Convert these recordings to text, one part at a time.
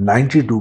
92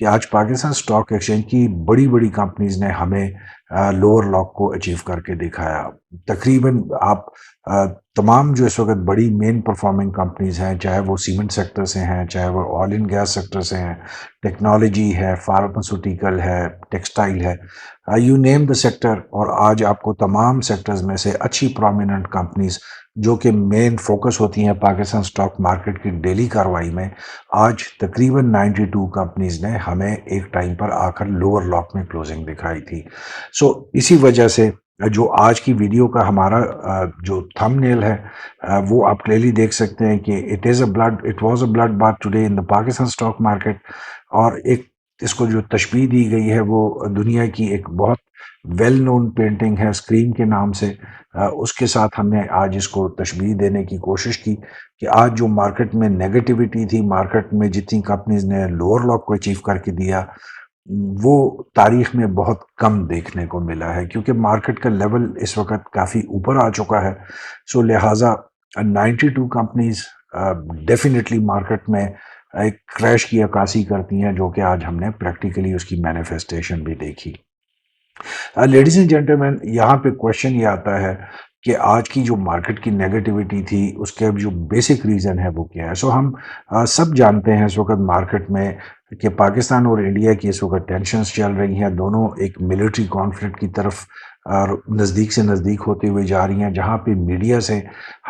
کہ آج Pakistan stock exchange کی بڑی بڑی کمپنیز نے ہمیں لوور لاک کو اچیو کر کے دکھایا. تقریباً آپ تمام جو اس وقت بڑی مین پرفارمنگ کمپنیز ہیں، چاہے وہ سیمنٹ سیکٹر سے ہیں، چاہے وہ آئل اینڈ گیس سیکٹر سے ہیں، ٹیکنالوجی ہے، فارماسوٹیکل ہے، ٹیکسٹائل ہے، یو نیم دا سیکٹر. اور آج آپ کو تمام سیکٹرز میں سے اچھی پرومیننٹ کمپنیز جو کہ مین فوکس ہوتی ہیں پاکستان اسٹاک مارکیٹ کی ڈیلی کاروائی میں، آج تقریباً 92 کمپنیز نے ہمیں ایک ٹائم پر آ کر لوور لاک میں کلوزنگ دکھائی تھی. سو اسی وجہ سے جو آج کی ویڈیو کا ہمارا جو تھم نیل ہے، وہ آپ کلیئرلی دیکھ سکتے ہیں کہ it was a blood bath today in the Pakistan stock market. اور ایک اس کو جو تشبیہ دی گئی ہے وہ دنیا کی ایک بہت ویل نون پینٹنگ ہے اسکرین کے نام سے. اس کے ساتھ ہم نے آج اس کو تشبیہ دینے کی کوشش کی کہ آج جو مارکیٹ میں نیگیٹیوٹی تھی، مارکیٹ میں جتنی کمپنیز نے لوور لاک کو اچیو کر کے دیا، وہ تاریخ میں بہت کم دیکھنے کو ملا ہے، کیونکہ مارکیٹ کا لیول اس وقت کافی اوپر آ چکا ہے. سو لہٰذا 92 کمپنیز ڈیفینیٹلی مارکیٹ میں ایک کریش کی عکاسی کرتی ہیں، جو کہ آج ہم نے پریکٹیکلی اس کی مینیفیسٹیشن بھی دیکھی. لیڈیز اینڈ جینٹلمین، یہاں پہ کوشچن یہ آتا ہے کہ آج کی جو مارکیٹ کی نیگیٹیوٹی تھی اس کے جو بیسک ریزن ہے وہ کیا ہے. سو ہم سب جانتے ہیں اس وقت مارکیٹ میں کہ پاکستان اور انڈیا کی اس وقت ٹینشنز چل رہی ہیں، دونوں ایک ملٹری کانفلکٹ کی طرف نزدیک سے نزدیک ہوتے ہوئے جا رہی ہیں، جہاں پہ میڈیا سے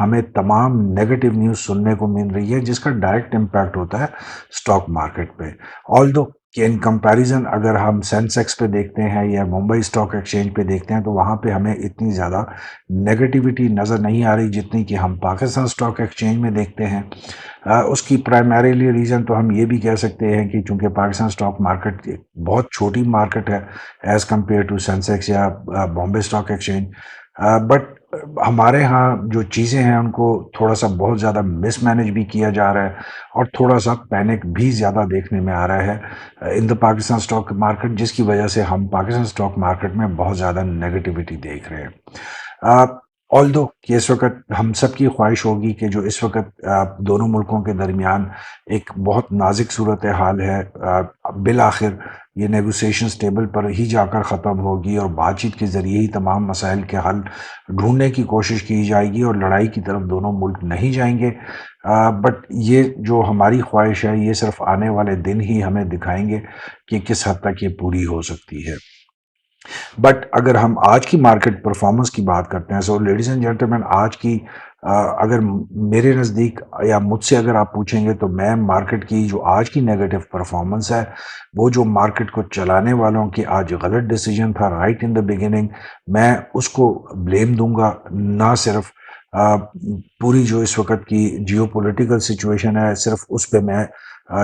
ہمیں تمام نیگیٹو نیوز سننے کو مل رہی ہے جس کا ڈائریکٹ امپیکٹ ہوتا ہے اسٹاک مارکیٹ پہ. آل دو کہ ان کمپیریزن اگر ہم سینسیکس پہ دیکھتے ہیں یا ممبئی اسٹاک ایکسچینج پہ دیکھتے ہیں تو وہاں پہ ہمیں اتنی زیادہ نیگیٹیوٹی نظر نہیں آ رہی جتنی کہ ہم پاکستان اسٹاک ایکسچینج میں دیکھتے ہیں. اس کی پرائمریلی ریزن تو ہم یہ بھی کہہ سکتے ہیں کہ چونکہ پاکستان اسٹاک مارکیٹ بہت چھوٹی مارکیٹ ہے ایز کمپیئر ٹو سینسیکس یا بامبے اسٹاک ایکسچینج، بٹ ہمارے ہاں جو چیزیں ہیں ان کو تھوڑا سا بہت زیادہ مس مینج بھی کیا جا رہا ہے اور تھوڑا سا پینک بھی زیادہ دیکھنے میں آ رہا ہے ان دا پاکستان اسٹاک مارکیٹ، جس کی وجہ سے ہم پاکستان اسٹاک مارکیٹ میں بہت زیادہ نیگیٹیوٹی دیکھ رہے ہیں. آل دو کہ اس وقت ہم سب کی خواہش ہوگی کہ جو اس وقت دونوں ملکوں کے درمیان ایک بہت نازک صورتحال ہے، بالآخر یہ نیگوسیشنز ٹیبل پر ہی جا کر ختم ہوگی اور بات چیت کے ذریعے ہی تمام مسائل کے حل ڈھونڈنے کی کوشش کی جائے گی اور لڑائی کی طرف دونوں ملک نہیں جائیں گے. بٹ یہ جو ہماری خواہش ہے یہ صرف آنے والے دن ہی ہمیں دکھائیں گے کہ کس حد تک یہ پوری ہو سکتی ہے. بٹ اگر ہم آج کی مارکیٹ پرفارمنس کی بات کرتے ہیں، سو لیڈیز اینڈ جینٹلمین، آج کی اگر میرے نزدیک یا مجھ سے اگر آپ پوچھیں گے تو میں مارکیٹ کی جو آج کی نیگیٹو پرفارمنس ہے، وہ جو مارکیٹ کو چلانے والوں کی آج غلط ڈیسیجن تھا رائٹ ان دا بگننگ، میں اس کو بلیم دوں گا. نہ صرف پوری جو اس وقت کی جیو پولیٹیکل سچویشن ہے صرف اس پہ میں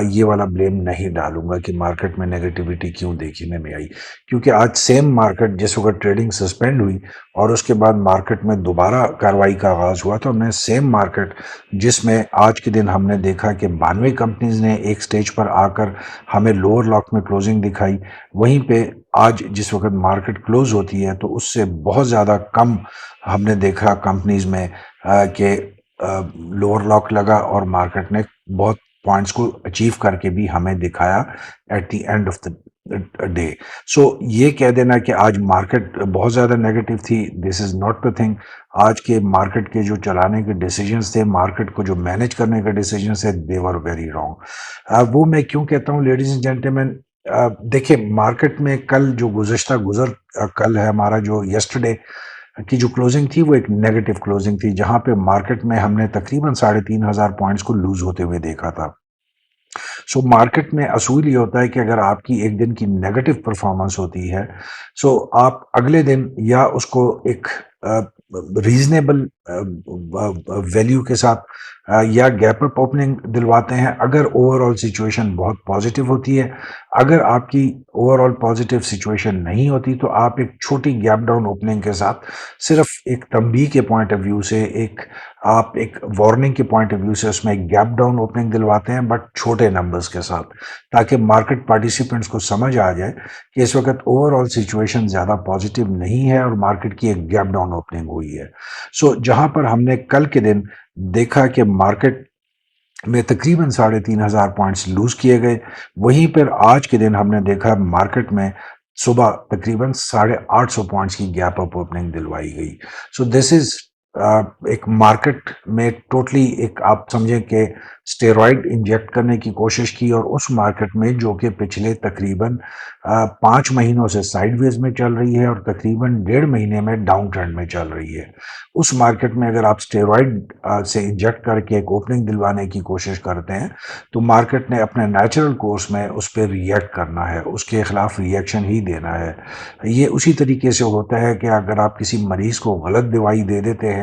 یہ والا بلیم نہیں ڈالوں گا کہ مارکیٹ میں نیگیٹیوٹی کیوں دیکھنے میں آئی، کیونکہ آج سیم مارکیٹ جس وقت ٹریڈنگ سسپینڈ ہوئی اور اس کے بعد مارکیٹ میں دوبارہ کاروائی کا آغاز ہوا، تو ہم نے سیم مارکیٹ جس میں آج کے دن ہم نے دیکھا کہ 92 کمپنیز نے ایک سٹیج پر آ کر ہمیں لوور لاک میں کلوزنگ دکھائی، وہیں پہ آج جس وقت مارکیٹ کلوز ہوتی ہے تو اس سے بہت زیادہ کم ہم نے دیکھا کمپنیز میں کہ لوور لاک لگا اور مارکیٹ نے بہت پوائنٹس کو اچیو کر کے بھی ہمیں دکھایا at the end of the day. So یہ کہہ دینا کہ آج مارکیٹ بہت زیادہ نیگیٹو تھی، دس از ناٹ دا تھنگ. آج کے مارکیٹ کے جو چلانے کے ڈیسیجنز تھے، مارکیٹ کو جو مینج کرنے کے ڈیسیجنز تھے، دے ور ویری رانگ. وہ میں کیوں کہتا ہوں لیڈیز اینڈ جینٹلمین، دیکھیں مارکیٹ میں کل جو کل ہے ہمارا جو یسٹرڈے کی جو کلوزنگ تھی وہ ایک نیگیٹو کلوزنگ تھی، جہاں پہ مارکیٹ میں ہم نے تقریباً 3,500 پوائنٹس کو لوز ہوتے ہوئے دیکھا تھا. سو مارکیٹ میں اصول یہ ہوتا ہے کہ اگر آپ کی ایک دن کی نیگیٹو پرفارمنس ہوتی ہے، سو آپ اگلے دن یا اس کو ایک ریزنیبل ویلیو کے ساتھ یا گیپ اپ اوپننگ دلواتے ہیں اگر اوور آل سچویشن بہت پازیٹیو ہوتی ہے. اگر آپ کی اوور آل پازیٹیو سچویشن نہیں ہوتی تو آپ ایک چھوٹی گیپ ڈاؤن اوپننگ کے ساتھ صرف ایک تنبیہ کے پوائنٹ آف ویو سے آپ ایک وارننگ کے پوائنٹ آف ویو سے اس میں ایک گیپ ڈاؤن اوپننگ دلواتے ہیں، بٹ چھوٹے نمبرز کے ساتھ، تاکہ مارکیٹ پارٹیسپینٹس کو سمجھ آ جائے کہ اس وقت اوور آل سچویشن زیادہ پازیٹیو نہیں ہے اور مارکیٹ کی ایک گیپ ڈاؤن اوپننگ ہوئی ہے. سو جہاں پر ہم نے کل کے دن دیکھا کہ مارکیٹ میں تقریباً 3,500 پوائنٹس لوز کیے گئے. وہیں پر آج کے دن ہم نے دیکھا مارکیٹ میں صبح تقریباً 850 پوائنٹس کی گیپ اپ اوپننگ دلوائی گئی. سو دس از ایک مارکیٹ میں ٹوٹلی ایک آپ سمجھیں کہ اسٹیرائڈ انجیکٹ کرنے کی کوشش کی، اور اس مارکیٹ میں جو کہ پچھلے تقریباً 5 مہینوں سے سائیڈ ویز میں چل رہی ہے اور تقریباً 1.5 مہینے میں ڈاؤن ٹرینڈ میں چل رہی ہے، اس مارکیٹ میں اگر آپ اسٹیرائڈ سے انجیکٹ کر کے ایک اوپننگ دلوانے کی کوشش کرتے ہیں تو مارکیٹ نے اپنے نیچرل کورس میں اس پہ ریئیکٹ کرنا ہے، اس کے خلاف ریئیکشن ہی دینا ہے. یہ اسی طریقے سے ہوتا ہے کہ اگر آپ کسی مریض کو غلط دوائی دے دیتے ہیں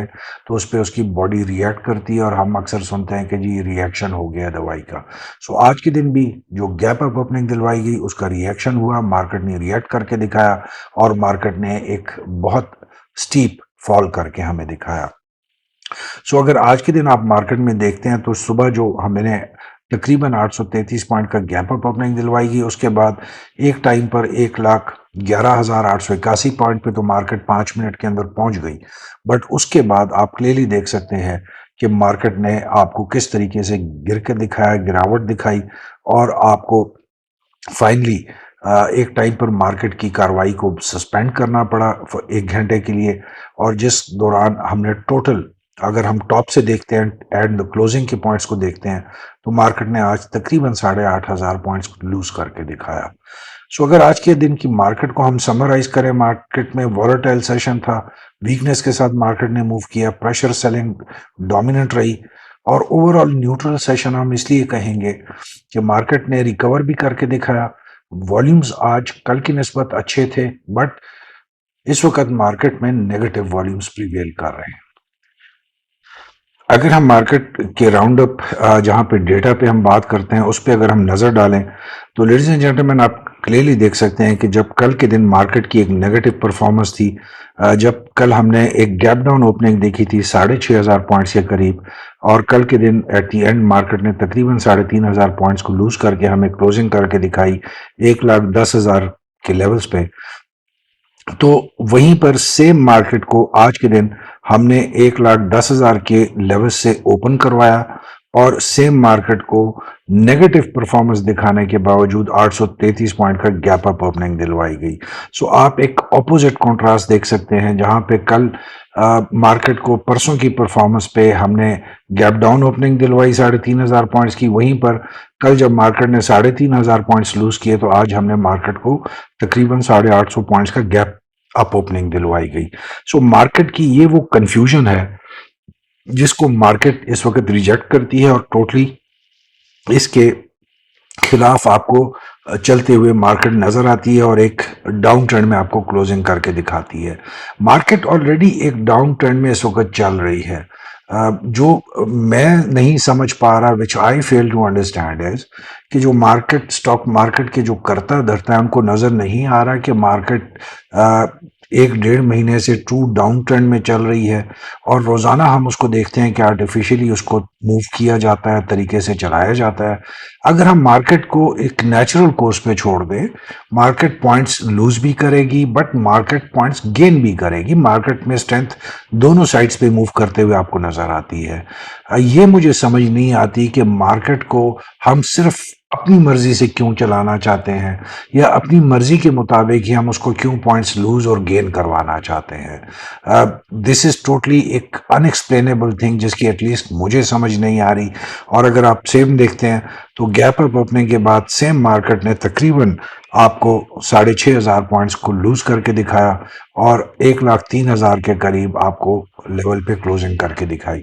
تو اس پہ اس کی باڈی ریئیکٹ کرتی ہے، اور ہم اکثر سنتے ہیں کہ جی ریئیکشن ہو گیا دوائی کا. سو آج کے دن بھی جو گیپ اپ اوپننگ دلوائی گئی اس کا ریئیکشن ہوا، مارکیٹ نے ریئیکٹ کر کے دکھایا، اور مارکیٹ نے ایک بہت سٹیپ فال کر کے ہمیں دکھایا. سو اگر آج کے دن آپ مارکیٹ میں دیکھتے ہیں تو صبح جو ہم نے تقریباً 833 پوائنٹ کا گیپ اپ اوپننگ دلوائی گئی، اس کے بعد ایک ٹائم پر 1,11,881 پوائنٹ پہ تو مارکیٹ 5 منٹ کے اندر پہنچ گئی. بٹ اس کے بعد آپ کلیئرلی دیکھ سکتے ہیں کہ مارکیٹ نے آپ کو کس طریقے سے گر کے دکھایا، گراوٹ دکھائی، اور آپ کو فائنلی ایک ٹائم پر مارکیٹ کی کاروائی کو سسپینڈ کرنا پڑا 1 گھنٹے کے لیے. اور جس دوران ہم نے ٹوٹل، اگر ہم ٹاپ سے دیکھتے ہیں اینڈ کلوزنگ کے پوائنٹس کو دیکھتے ہیں تو مارکیٹ نے آج تقریباً 8,500 پوائنٹس لوز کر کے دکھایا. سو اگر آج کے دن کی مارکیٹ کو ہم سمرائز کریں، مارکیٹ میں وولٹائل سیشن تھا، ویکنس کے ساتھ مارکیٹ نے موو کیا، پریشر سیلنگ ڈومیننٹ رہی، اور اوور آل نیوٹرل سیشن ہم اس لیے کہیں گے کہ مارکیٹ نے ریکور بھی کر کے دکھایا. والیومز آج کل کی نسبت اچھے تھے، بٹ اس وقت مارکیٹ میں نیگیٹو والیومز پریویل کر رہے ہیں. اگر ہم مارکیٹ کے راؤنڈ اپ جہاں پہ ڈیٹا پہ ہم بات کرتے ہیں اس پہ اگر ہم نظر ڈالیں تو لیڈیز اینڈ جینٹلمین آپ کلیئرلی دیکھ سکتے ہیں کہ جب کل کے دن مارکیٹ کی ایک نیگیٹو پرفارمنس تھی، جب کل ہم نے ایک گیپ ڈاؤن اوپننگ دیکھی تھی 6,500 پوائنٹس کے قریب، اور کل کے دن ایٹ دی اینڈ مارکیٹ نے تقریباً 3,500 پوائنٹس کو لوز کر کے ہمیں کلوزنگ کر کے دکھائی 1,10,000 کے لیولز پہ. تو وہیں پر سیم مارکیٹ کو آج کے دن ہم نے 1,10,000 کے لیول سے اوپن کروایا، اور سیم مارکیٹ کو نیگیٹو پرفارمنس دکھانے کے باوجود 833 پوائنٹ کا گیپ اپ اوپننگ دلوائی گئی. سو آپ ایک اپوزٹ کنٹراسٹ دیکھ سکتے ہیں، جہاں پہ کل مارکیٹ کو پرسوں کی پرفارمنس پہ ہم نے گیپ ڈاؤن اوپننگ دلوائی 3,500 پوائنٹس کی، وہیں پر کل جب مارکیٹ نے 3,500 پوائنٹس لوز کیے تو آج ہم نے مارکیٹ کو تقریباً 850 پوائنٹس کا گیپ اپ اوپننگ دلوائی گئی. سو مارکیٹ کی یہ وہ کنفیوژن ہے جس کو مارکیٹ اس وقت ریجیکٹ کرتی ہے، اور ٹوٹلی اس کے خلاف آپ کو چلتے ہوئے مارکیٹ نظر آتی ہے، اور ایک ڈاؤن ٹرینڈ میں آپ کو کلوزنگ کر کے دکھاتی ہے. مارکیٹ آلریڈی ایک ڈاؤن ٹرینڈ میں اس وقت چل رہی ہے. جو میں نہیں سمجھ پا رہا which I fail to understand is کہ جو مارکیٹ اسٹاک مارکیٹ کے جو کرتا دھرتا ہے ان کو نظر نہیں آ رہا کہ مارکیٹ 1 1.5 مہینے سے ٹرو ڈاؤن ٹرینڈ میں چل رہی ہے، اور روزانہ ہم اس کو دیکھتے ہیں کہ آرٹیفیشلی اس کو موو کیا جاتا ہے، طریقے سے چلایا جاتا ہے. اگر ہم مارکیٹ کو ایک نیچرل کورس پہ چھوڑ دیں، مارکیٹ پوائنٹس لوز بھی کرے گی بٹ مارکیٹ پوائنٹس گین بھی کرے گی. مارکیٹ میں اسٹرینتھ دونوں سائڈز پہ موو کرتے ہوئے آپ کو نظر آتی ہے. یہ مجھے سمجھ نہیں آتی کہ مارکیٹ کو ہم صرف اپنی مرضی سے کیوں چلانا چاہتے ہیں، یا اپنی مرضی کے مطابق ہی ہم اس کو کیوں پوائنٹس لوز اور گین کروانا چاہتے ہیں. دس از ٹوٹلی ایک ان ایکسپلینیبل تھنگ جس کی ایٹ لیسٹ مجھے سمجھ نہیں آ رہی. اور اگر آپ سیم دیکھتے ہیں تو گیپ اپ اوپننگ کے بعد سیم مارکیٹ نے تقریباً آپ کو 6,500 پوائنٹس کو لوز کر کے دکھایا، اور 1,03,000 کے قریب آپ کو لیول پہ کلوزنگ کر کے دکھائی.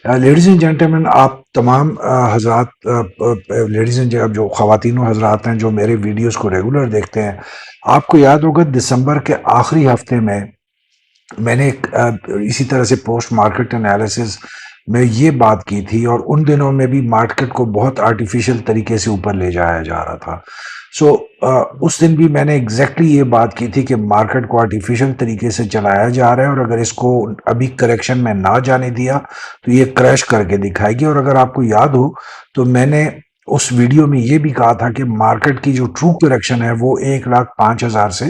لیڈیز اینڈ جینٹلمین، آپ تمام حضرات، لیڈیز اینڈ جو خواتین و حضرات ہیں جو میرے ویڈیوز کو ریگولر دیکھتے ہیں، آپ کو یاد ہوگا دسمبر کے آخری ہفتے میں نے اسی طرح سے پوسٹ مارکیٹ انالیسز میں یہ بات کی تھی، اور ان دنوں میں بھی مارکیٹ کو بہت آرٹیفیشل طریقے سے اوپر لے جایا جا رہا تھا. سو اس دن بھی میں نے ایگزیکٹلی یہ بات کی تھی کہ مارکیٹ کو آرٹیفیشل طریقے سے چلایا جا رہا ہے، اور اگر اس کو ابھی کریکشن میں نہ جانے دیا تو یہ کریش کر کے دکھائے گی. اور اگر آپ کو یاد ہو تو میں نے اس ویڈیو میں یہ بھی کہا تھا کہ مارکیٹ کی جو ٹرو کریکشن ہے وہ 1,05,000 سے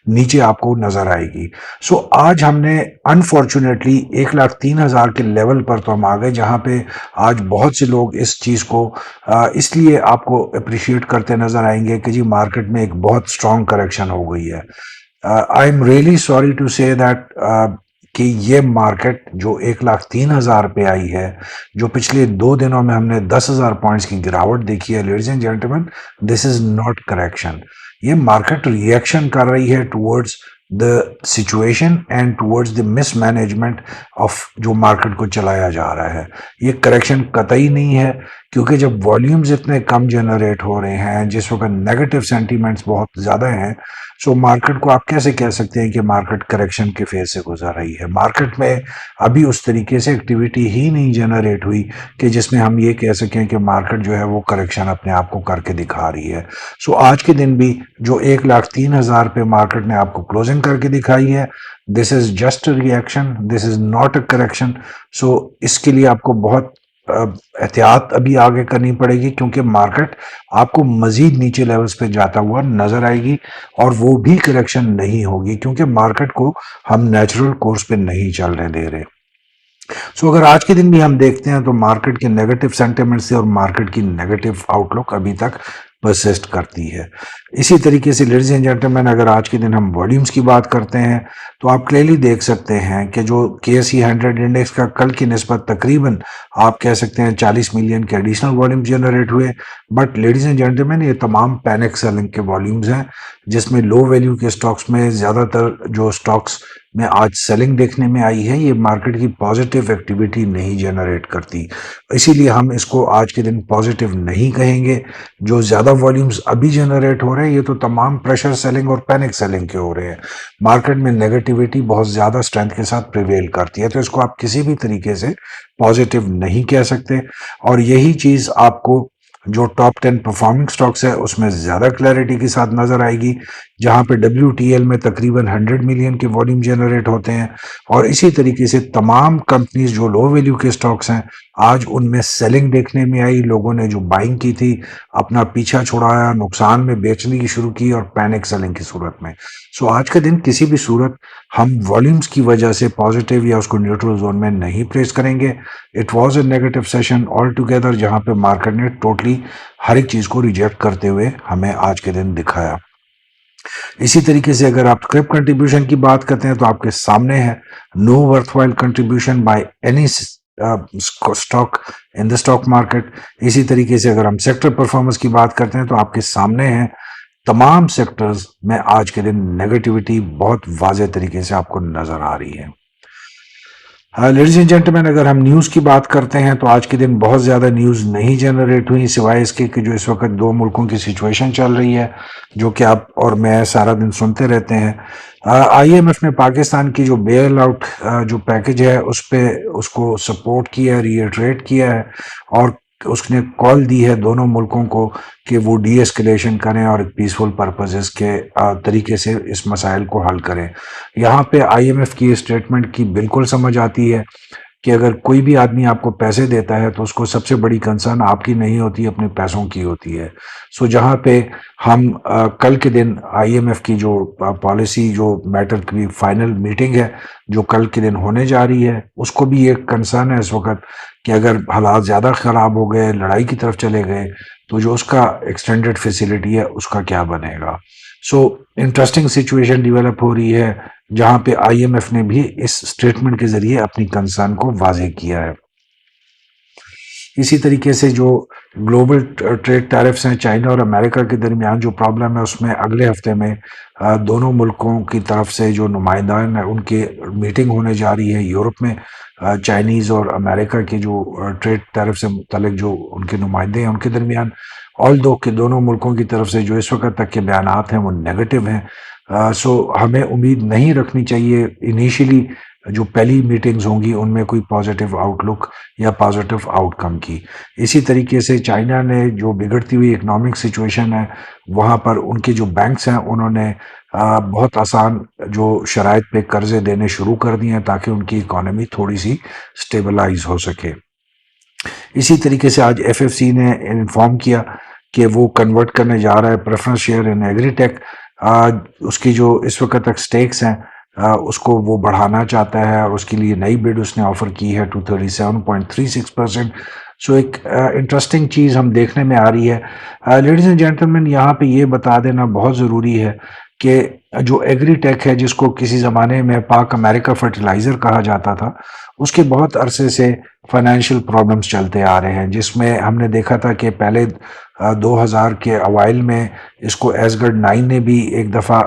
نیچے آپ کو نظر آئے گی. سو آج ہم نے انفارچونیٹلی 1,03,000 کے لیول پر تو ہم آ گئے جہاں پہ آج بہت سے لوگ اس چیز کو اس لیے آپ کو اپریشیٹ کرتے نظر آئیں گے کہ جی مارکیٹ میں ایک بہت اسٹرانگ کریکشن ہو گئی ہے. I am really sorry to say that کہ یہ مارکیٹ جو 1,03,000 پہ آئی ہے، جو پچھلے 2 دنوں میں ہم نے 10,000 پوائنٹس کی گراوٹ دیکھی ہے، ladies and gentleman, this is not correction. یہ مارکیٹ ریئیکشن کر رہی ہے towards the situation and towards the mismanagement of جو مارکیٹ کو چلایا جا رہا ہے. یہ کریکشن قطعی نہیں ہے، کیونکہ جب والیومز اتنے کم جنریٹ ہو رہے ہیں، جس وقت نیگیٹو سینٹیمنٹس بہت زیادہ ہیں، سو مارکیٹ کو آپ کیسے کہہ سکتے ہیں کہ مارکیٹ کریکشن کے فیز سے گزر رہی ہے؟ مارکیٹ میں ابھی اس طریقے سے ایکٹیویٹی ہی نہیں جنریٹ ہوئی کہ جس میں ہم یہ کہہ سکیں کہ مارکیٹ جو ہے وہ کریکشن اپنے آپ کو کر کے دکھا رہی ہے. سو آج کے دن بھی جو 1,03,000 پہ مارکیٹ نے آپ کو کلوزنگ کر کے دکھائی ہے، this is just reaction, this is not a correction. So اس کے لیے آپ کو بہت احتیاط ابھی آگے کرنی پڑے گی، کیونکہ مارکیٹ آپ کو مزید نیچے لیولز پہ جاتا ہوا نظر آئے گی، اور وہ بھی کریکشن نہیں ہوگی کیونکہ مارکیٹ کو ہم نیچرل کورس پہ نہیں چلنے دے رہے. سو اگر آج کے دن بھی ہم دیکھتے ہیں تو مارکیٹ کے نیگیٹو سینٹیمنٹ سے اور مارکیٹ کی نیگیٹو آؤٹ لک ابھی تک پرسسٹ کرتی ہے. اسی طریقے سے لیڈیز اینڈ جینٹلمین، اگر آج کے دن ہم والیومز کی بات کرتے ہیں تو آپ کلیئرلی دیکھ سکتے ہیں کہ جو KSE 100 انڈیکس کا کل کی نسبت تقریباً آپ کہہ سکتے ہیں 40 ملین کے ایڈیشنل والیوم جنریٹ ہوئے. بٹ لیڈیز اینڈ جینٹلمین، یہ تمام پینک سیلنگ کے والیومز ہیں، جس میں لو ویلیو کے سٹاکس میں زیادہ تر جو سٹاکس میں آج سیلنگ دیکھنے میں آئی ہے، یہ مارکیٹ کی پازیٹیو ایکٹیویٹی نہیں جنریٹ کرتی. اسی لیے ہم اس کو آج کے دن پازیٹیو نہیں کہیں گے. جو زیادہ والیومز ابھی جنریٹ ہو رہے ہیں، یہ تو تمام پریشر سیلنگ اور پینک سیلنگ کے ہو رہے ہیں. مارکیٹ میں نیگیٹیویٹی بہت زیادہ اسٹرینتھ کے ساتھ پریویل کرتی ہے، تو اس کو آپ کسی بھی طریقے سے پازیٹیو نہیں کہہ سکتے. اور یہی چیز آپ کو جو ٹاپ 10 پرفارمنگ سٹاکس ہے اس میں زیادہ کلیئرٹی کے ساتھ نظر آئے گی، جہاں پہ WTL میں تقریباً 100 ملین کے والیوم جنریٹ ہوتے ہیں. اور اسی طریقے سے تمام کمپنیز جو لو ویلیو کے سٹاکس ہیں، آج ان میں سیلنگ دیکھنے میں آئی. لوگوں نے جو بائنگ کی تھی اپنا پیچھا چھڑایا، نقصان میں بیچنے کی شروع کی، اور پینک سیلنگ کی صورت میں. سو آج کا دن کسی بھی صورت ہم والیومز کی وجہ سے پازیٹیو یا اس کو نیوٹرل زون میں نہیں پلیس کریں گے. It was a negative session all together, جہاں پہ مارکیٹ نے ٹوٹلی ہر ایک چیز کو ریجیکٹ کرتے ہوئے ہمیں آج کے دن دکھایا. اسی طریقے سے اگر آپ اسکرپ کنٹریبیوشن کی بات کرتے ہیں تو آپ کے سامنے ہے no worth while contribution by any stock in the stock market. اسی طریقے سے اگر ہم سیکٹر پرفارمنس کی بات کرتے ہیں تو آپ کے سامنے ہیں تمام سیکٹرز میں آج کے دن نیگیٹیوٹی بہت واضح طریقے سے آپ کو نظر آ رہی ہے. لیڈیز اینڈ جینٹلمین، اگر ہم نیوز کی بات کرتے ہیں تو آج کے دن بہت زیادہ نیوز نہیں جنریٹ ہوئی، سوائے اس کے کہ جو اس وقت 2 ملکوں کی سچویشن چل رہی ہے، جو کہ آپ اور میں سارا دن سنتے رہتے ہیں. IMF نے پاکستان کی جو بیل آؤٹ جو پیکج ہے اس پہ اس کو سپورٹ کیا ہے، ری ایٹریٹ کیا ہے، اور اس نے کال دی ہے دونوں ملکوں کو کہ وہ ڈی ایسکلیشن کریں اور ایک پیسفل پرپزز کے طریقے سے اس مسائل کو حل کریں. یہاں پہ IMF کی اسٹیٹمنٹ کی بالکل سمجھ آتی ہے کہ اگر کوئی بھی آدمی آپ کو پیسے دیتا ہے تو اس کو سب سے بڑی کنسرن آپ کی نہیں ہوتی، اپنے پیسوں کی ہوتی ہے. سو جہاں پہ ہم کل کے دن IMF کی جو پالیسی جو میٹر کی فائنل میٹنگ ہے جو کل کے دن ہونے جا رہی ہے، اس کو بھی ایک کنسرن ہے اس وقت کہ اگر حالات زیادہ خراب ہو گئے، لڑائی کی طرف چلے گئے، تو جو اس کا ایکسٹینڈڈ فیسیلٹی ہے اس کا کیا بنے گا. سو انٹرسٹنگ سچویشن ڈیولپ ہو رہی ہے، جہاں پہ IMF نے بھی اس اسٹیٹمنٹ کے ذریعے اپنی کنسرن کو واضح کیا ہے. اسی طریقے سے جو گلوبل ٹریڈ ٹیرفس ہیں چائنا اور امریکہ کے درمیان جو پرابلم ہے، اس میں اگلے ہفتے میں دونوں ملکوں کی طرف سے جو نمائندان ہیں ان کی میٹنگ ہونے جا رہی ہے یورپ میں. چائنیز اور امریکہ کے جو ٹریڈ ٹیرف سے متعلق جو ان کے نمائندے ہیں ان کے درمیان، آل دو کہ دونوں ملکوں کی طرف سے جو اس وقت تک کے بیانات ہیں وہ نیگیٹو ہیں. سو ہمیں امید نہیں رکھنی چاہیے انیشیلی جو پہلی میٹنگز ہوں گی ان میں کوئی پازیٹیو آؤٹ لک یا پازیٹیو آؤٹ کم کی. اسی طریقے سے چائنا نے جو بگڑتی ہوئی اکنامک سچویشن ہے وہاں پر ان کے جو بینکس ہیں انہوں نے بہت آسان جو شرائط پہ قرضے دینے شروع کر دیے ہیں تاکہ ان کی اکانومی تھوڑی سی سٹیبلائز ہو سکے. اسی طریقے سے آج ایف ایف سی نے انفارم کیا کہ وہ کنورٹ کرنے جا رہا ہے preference share in agri tech. اس کی جو اس وقت تک سٹیکس ہیں اس کو وہ بڑھانا چاہتا ہے اور اس کے لیے نئی بڈ اس نے آفر کی ہے 237.36%. سو ایک انٹرسٹنگ چیز ہم دیکھنے میں آ رہی ہے. لیڈیز اینڈ جینٹلمین, یہاں پہ یہ بتا دینا بہت ضروری ہے کہ جو ایگری ٹیک ہے, جس کو کسی زمانے میں پاک امریکہ فرٹیلائزر کہا جاتا تھا, اس کے بہت عرصے سے فائنینشیل پرابلمز چلتے آ رہے ہیں, جس میں ہم نے دیکھا تھا کہ پہلے 2000 کے اوائل میں اس کو ایسگرڈ 9 نے بھی ایک دفعہ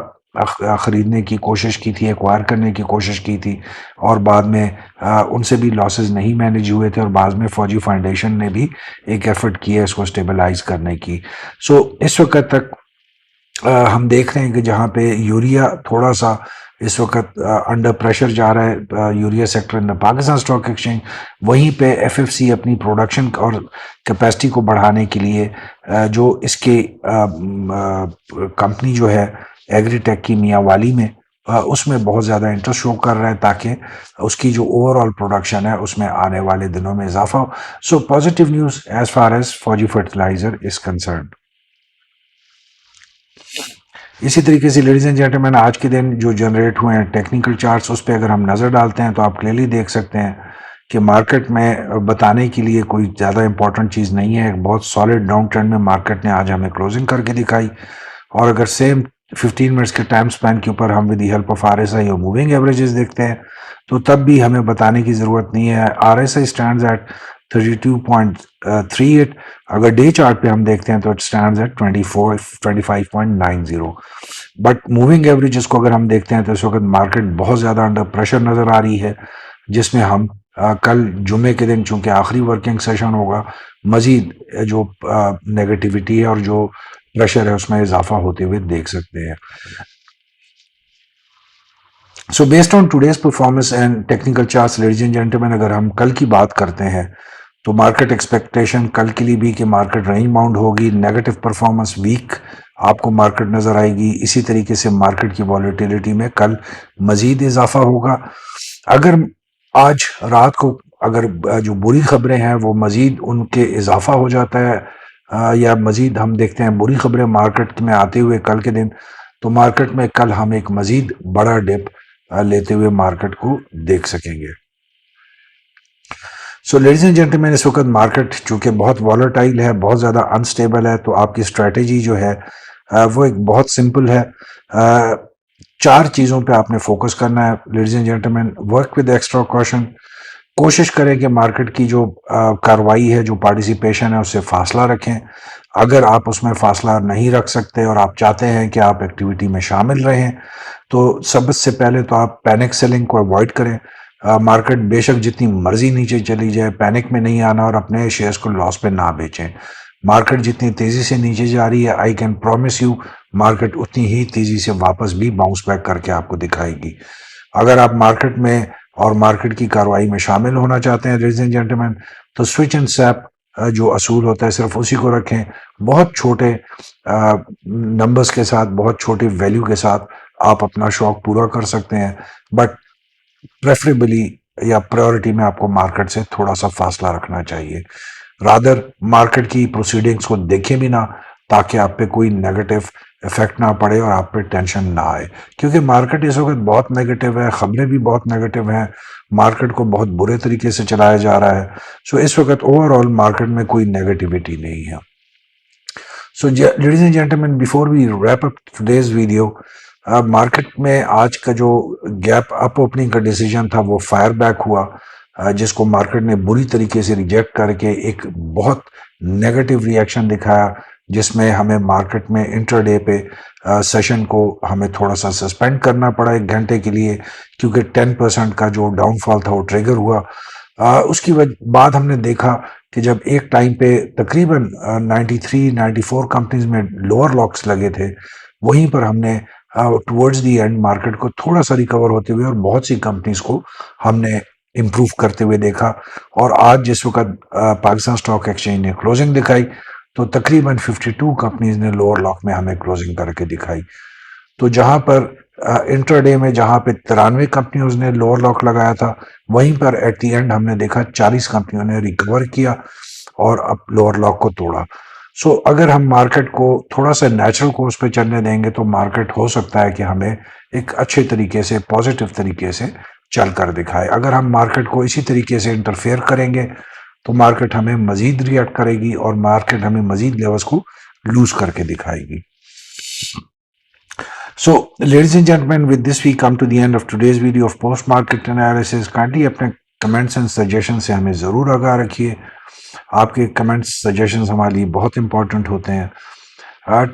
خریدنے کی کوشش کی تھی, ایکوائر کرنے کی کوشش کی تھی, اور بعد میں ان سے بھی لاسز نہیں مینیج ہوئے تھے, اور بعد میں فوجی فاؤنڈیشن نے بھی ایک ایفرٹ کیا اس کو اسٹیبلائز کرنے کی. سو اس وقت تک ہم دیکھ رہے ہیں کہ جہاں پہ یوریا تھوڑا سا اس وقت انڈر پریشر جا رہا ہے, یوریا سیکٹر ان پاکستان اسٹاک ایکسچینج, وہیں پہ ایف ایف سی اپنی پروڈکشن اور کیپیسٹی کو بڑھانے کے لیے جو اس کے کمپنی جو ہے ایگری ٹیک کی میاں والی میں, اس میں بہت زیادہ انٹرسٹ شو کر رہا ہے تاکہ اس کی جو اوور آل پروڈکشن ہے اس میں آنے والے دنوں میں اضافہ ہو. So positive news as far as Fauji fertilizer is concerned. اسی طریقے سے لیڈیز اینڈ جینٹلمین, آج کے دن جو جنریٹ ہوئے ہیں ٹیکنیکل چارٹس, اس پہ اگر ہم نظر ڈالتے ہیں تو آپ کلیئرلی دیکھ سکتے ہیں کہ مارکیٹ میں بتانے کے لیے کوئی زیادہ امپورٹنٹ چیز نہیں ہے. ایک بہت سالڈ ڈاؤن ٹرینڈ میں مارکیٹ نے آج ہمیں کلوزنگ کر کے دکھائی, اور اگر سیم 15 منٹس کے ٹائم سپین کے اوپر ہم with the help of are S آئی اور موونگ ایوریجز دیکھتے ہیں تو تب بھی ہمیں بتانے کی ضرورت نہیں ہے. R S I stands at 32.38. اگر ڈے چارٹ پہ ہم دیکھتے ہیں تو it stands at 25.90. But moving averages کو اگر ہم دیکھتے ہیں تو اس وقت مارکیٹ بہت زیادہ انڈر پریشر نظر آ رہی ہے, جس میں ہم کل جمعے کے دن چونکہ آخری ورکنگ سیشن ہوگا, مزید جو نیگیٹیوٹی ہے اور جو پریشر ہے اس میں اضافہ ہوتے ہوئے دیکھ سکتے ہیں. So based on today's performance and technical charts, ladies and gentleman, اگر ہم کل کی بات کرتے ہیں تو مارکیٹ ایکسپیکٹیشن کل کے لیے بھی کہ مارکیٹ رینج باؤنڈ ہوگی, نیگیٹو پرفارمنس ویک آپ کو مارکیٹ نظر آئے گی. اسی طریقے سے مارکیٹ کی والیٹیلیٹی میں کل مزید اضافہ ہوگا. اگر آج رات کو اگر جو بری خبریں ہیں وہ مزید ان کے اضافہ ہو جاتا ہے, یا مزید ہم دیکھتے ہیں بری خبریں مارکیٹ میں آتے ہوئے کل کے دن, تو مارکیٹ میں کل ہم ایک مزید بڑا ڈپ لیتے ہوئے مارکیٹ کو دیکھ سکیں گے. سو لیڈیز اینڈ جینٹلمین, اس وقت مارکیٹ چونکہ بہت والٹائل ہے, بہت زیادہ انسٹیبل ہے, تو آپ کی اسٹریٹجی جو ہے وہ ایک بہت سمپل ہے. 4 چیزوں پہ آپ نے فوکس کرنا ہے ladies and gentleman. Work with extra caution, کوشش کریں کہ مارکیٹ کی جو کاروائی ہے, جو پارٹیسپیشن ہے, اس سے فاصلہ رکھیں. اگر آپ اس میں فاصلہ نہیں رکھ سکتے اور آپ چاہتے ہیں کہ آپ ایکٹیویٹی میں شامل رہیں تو سب سے پہلے تو آپ پینک سیلنگ کو اوائڈ کریں. مارکیٹ بے شک جتنی مرضی نیچے چلی جائے, پینک میں نہیں آنا اور اپنے شیئرز کو لاس پہ نہ بیچیں. مارکیٹ جتنی تیزی سے نیچے جا رہی ہے, I can promise you market اتنی ہی تیزی سے واپس بھی باؤنس بیک کر کے آپ کو دکھائے گی. اگر آپ مارکیٹ میں اور مارکیٹ کی کاروائی میں شامل ہونا چاہتے ہیں لیڈیز اینڈ جینٹلمین, تو سوئچ اینڈ سیپ جو اصول ہوتا ہے صرف اسی کو رکھیں. بہت چھوٹے نمبرز کے ساتھ, بہت چھوٹے ویلیو کے ساتھ آپ اپنا شوق پورا کر سکتے ہیں, بٹ پریفریبلی یا پرائیورٹی میں آپ کو مارکیٹ سے تھوڑا سا فاصلہ رکھنا چاہیے. رادر مارکیٹ کی پروسیڈنگز کو دیکھیں بھی نہ, تاکہ آپ پہ کوئی نیگیٹو افیکٹ نہ پڑے اور آپ پہ ٹینشن نہ آئے, کیونکہ مارکیٹ اس وقت بہت نیگیٹو ہے, خبریں بھی بہت نیگیٹو ہیں, مارکیٹ کو بہت برے طریقے سے چلایا جا رہا ہے. سو اس وقت اوور آل مارکیٹ میں کوئی نیگیٹیوٹی نہیں ہے. So ladies and gentleman, before we wrap up today's video, market میں آج کا جو گیپ اپ اوپننگ کا ڈیسیجن تھا وہ فائر بیک ہوا, جس کو مارکیٹ نے بری طریقے سے ریجیکٹ کر کے ایک بہت نیگیٹو ری ایکشن دکھایا, جس میں ہمیں مارکیٹ میں انٹر ڈے پہ سیشن کو ہمیں تھوڑا سا سسپینڈ کرنا پڑا 1 گھنٹے کے لیے, کیونکہ 10% کا جو ڈاؤن فال تھا وہ ٹریگر ہوا. اس کی بعد ہم نے دیکھا کہ جب ایک ٹائم پہ تقریباً 93-94 کمپنیز میں لوور لاکس لگے تھے, وہیں پر ہم نے ٹورڈز دی اینڈ مارکیٹ کو تھوڑا سا ریکور ہوتے ہوئے اور بہت سی کمپنیز کو ہم نے امپروو کرتے ہوئے دیکھا. اور آج جس وقت پاکستان اسٹاک ایکسچینج نے کلوزنگ دکھائی تو تقریباً 52 کمپنیز نے لوور لاک میں ہمیں کلوزنگ کر کے دکھائی. تو جہاں پر انٹرڈے میں جہاں پہ 93 کمپنیوں نے لوور لاک لگایا تھا، وہیں پر ایٹ دی اینڈ ہم نے دیکھا 40 کمپنیوں نے ریکور کیا اور اب لوور لاک کو توڑا. سو اگر ہم مارکیٹ کو تھوڑا سا نیچرل کورس پہ چلنے دیں گے تو مارکیٹ ہو سکتا ہے کہ ہمیں ایک اچھے طریقے سے پازیٹیو طریقے سے چل کر دکھائے. اگر ہم مارکیٹ کو اسی طریقے سے انٹرفیئر کریں گے تو مارکیٹ ہمیں مزید ریئیکٹ کرے گی اور مارکیٹ ہمیں مزید لیولز کو لوز کر کے دکھائے گی. So, ladies and gentlemen, with this we come to the end of today's video of post-market analysis. Kindly اپنے کمنٹس اینڈ سجیشن سے ہمیں ضرور آگاہ رکھیے. آپ کے کمنٹس سجیشنز ہمارے لیے بہت امپورٹنٹ ہوتے ہیں.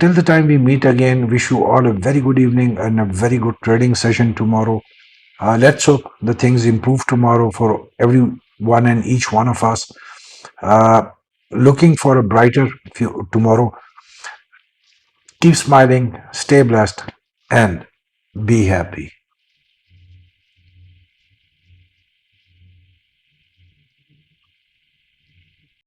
Till the time we meet again, wish you all a very good evening and a very good trading session tomorrow. Let's hope the things improve tomorrow for everyone and each one of us. Uh, Looking for a brighter tomorrow. Keep smiling, stay blessed, and be happy.